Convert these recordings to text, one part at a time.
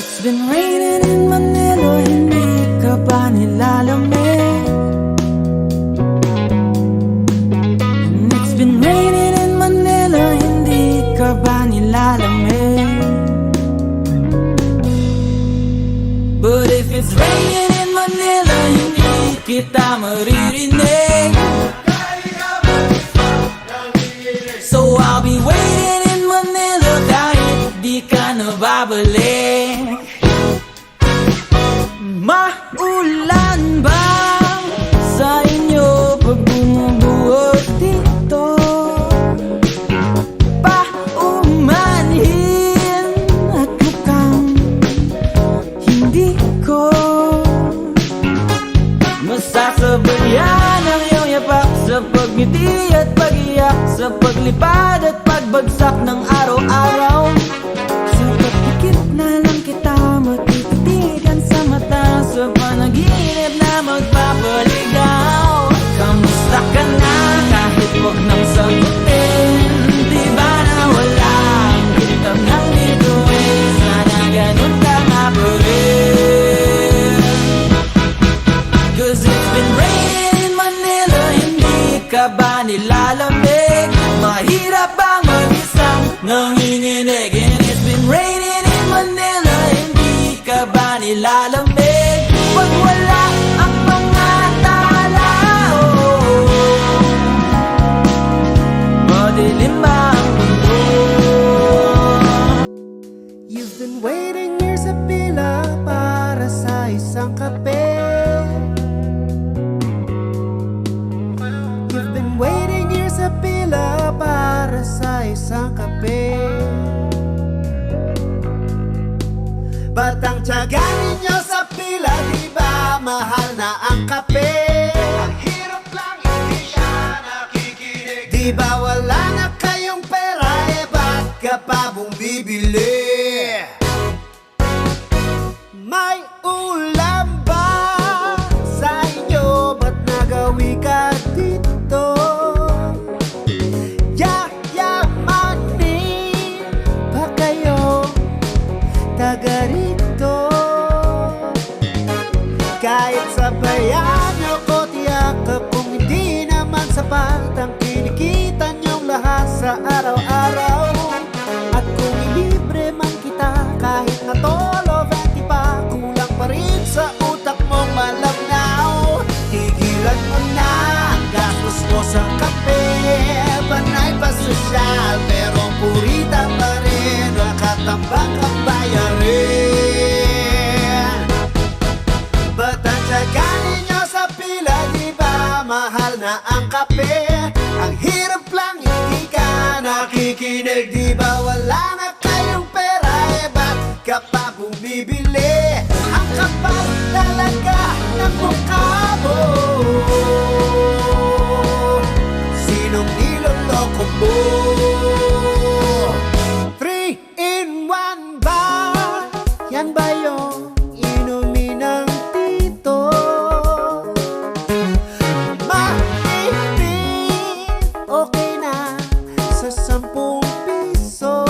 It's been raining in Manila, hindi ka ba nilalamig? And it's been raining in Manila, hindi ka ba nilalamig? But if it's raining in Manila, hindi kita maririnig. So I'll be waiting in Manila kahit di ka nababalik. Maulan ba sa inyo pag bumubuhos dito? Paumanhin at mukhang hindi ko masasabayan ang iyong yapak sa pagngiti at pag-iyak, sa paglipad at pagbagsak ng araw-araw. Sa pagpikit na lang kita matititigan sa mata, sa panaginip na magpapaligaw. Kamusta ka na kahit wag nang sagutin? Di ba nawala ang kitang ng bituin? Sana ganun ka nga pa rin. Cause it's been raining in Manila, hindi ka ba nilalamig? Mahirap bang mag-isang nanginginig? And it's been raining in Manila, hindi ka ba nilalamig? Pag wala ang mga tala, madilim ba ang mundo? You've been waiting years sa pila para sa isang kape. You've been waiting years sa pila para sa isang kape. Ba't ang tiyaga ninyo sa pila? Di ba mahal na ang kape? Ang hirap lang, hindi siya nakikinig. Di ba wala na kayong pera? Eh ba't ka pa bumibili? May ulam ba sa inyo? Ba't nagawi ka dito? Yayamanin pa kayo, taga rito. Kahit sabayan nyo ko, tiyak kung hindi naman sapat ang kinikita nyong lahat sa araw-araw. At kung ilibre man kita kahit na tolo 20 pa, kulang pa rin sa utak mong malabnaw. Tigilan mo na ang gastos mo sa kape. Panay pa sosyal pero purita pa rin, nakatambak ang bayarin. Ba't ang tiyaga ninyo sa pila? Di ba mahal na ang kape? Ang hirap lang, hindi ka nakikinig. Di ba wala na kayong pera? Eh ba't ka pa bumibili? Ang kapal talaga ng mukha mo. Sinong niloloko mo? 3-in-1 ba? Yan ba yung inumin ng tito? Mainit, okay na sa 10 piso.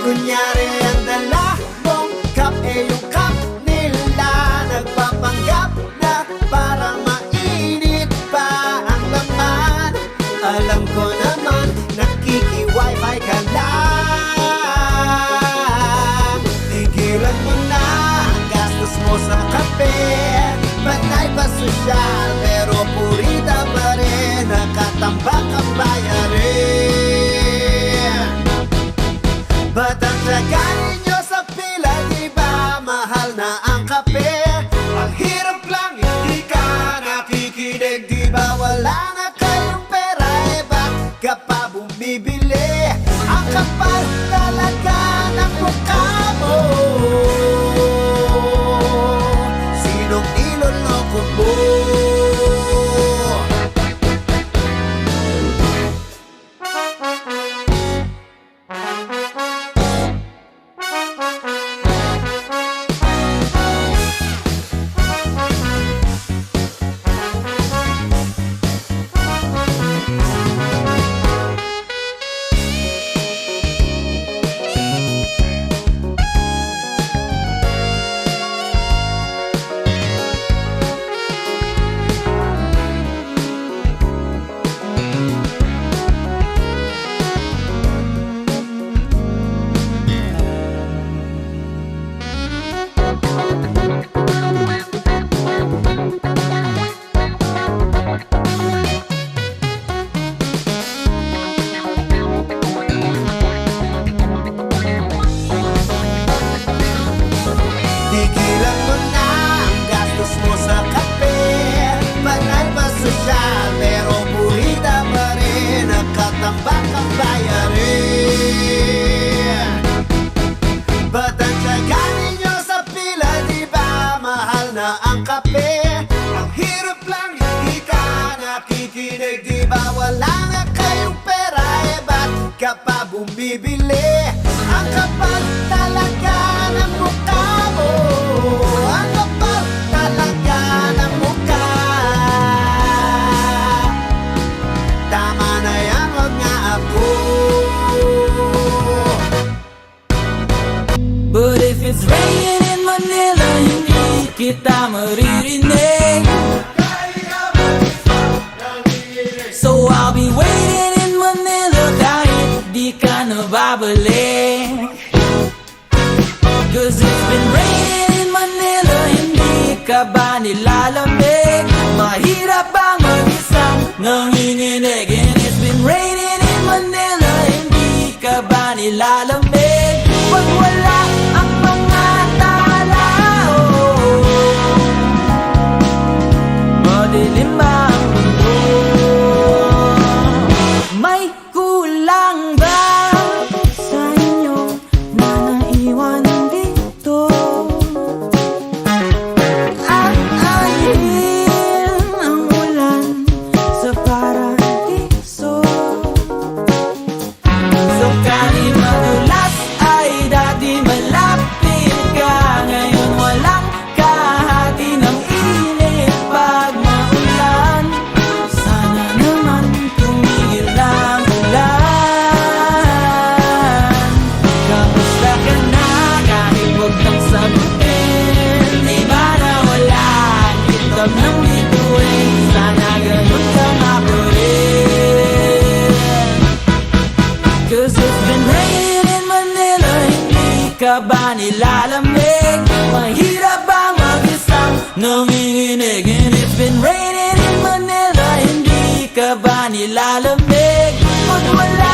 Kunyari ang dala mong cup, eh yung cup nila nagpapanggap na parang mainit pa ang laman. Alam ko naman, nakiki-wifi ka lang. Tigilan mo na ang gastos mo sa kape. Panay pa sosyal pero purita pa rin, nakatambak ang bayarin. Ba't ang tiyaga ninyo sa pila? Di ba mahal na ang kape? Ang hirap lang, hindi ka nakikinig. Di ba wala na kayong pera? Eh ba't ka pa bumibili? Ang kapal talaga ng mukha mo. Sinong niloloko mo? nakikinig, di ba wala nga kayong pera? Eh ba't ka pa bumibili? Ang kapal talaga ng mukha mo, ang kapal talaga ng mukha. Tama na yan, wag nga ako. But if it's raining in Manila, hindi kita maririnig. So I'll be waiting in Manila kahit di ka na babalik. Cause it's been raining in Manila, hindi ka ba nilalamig? Mahirap bang mag-isang nanginginig? And it's been raining in Manila, hindi ka ba nilalamig? Pag wala ang mga tao, madilim ang mundo. May kulang ba sa inyo na naiwan dito? At alin ang ulan sa paradiso? So kahit madulas ay dati malapit ka, ngayon walang kahati ng init pag maulan. Sana naman tumigil ang ulan. Kamusta ka na kahit huwag nang sagutin? Di ba na wala ang kitab ng bituin? Sana ganun ka nga pa rin. Cause it's been raining in Manila, hindi ka ba nilalamig? Mahirap bang mag-isang nanginginig? And it's been raining in Manila, hindi ka ba nilalamig? Pag wala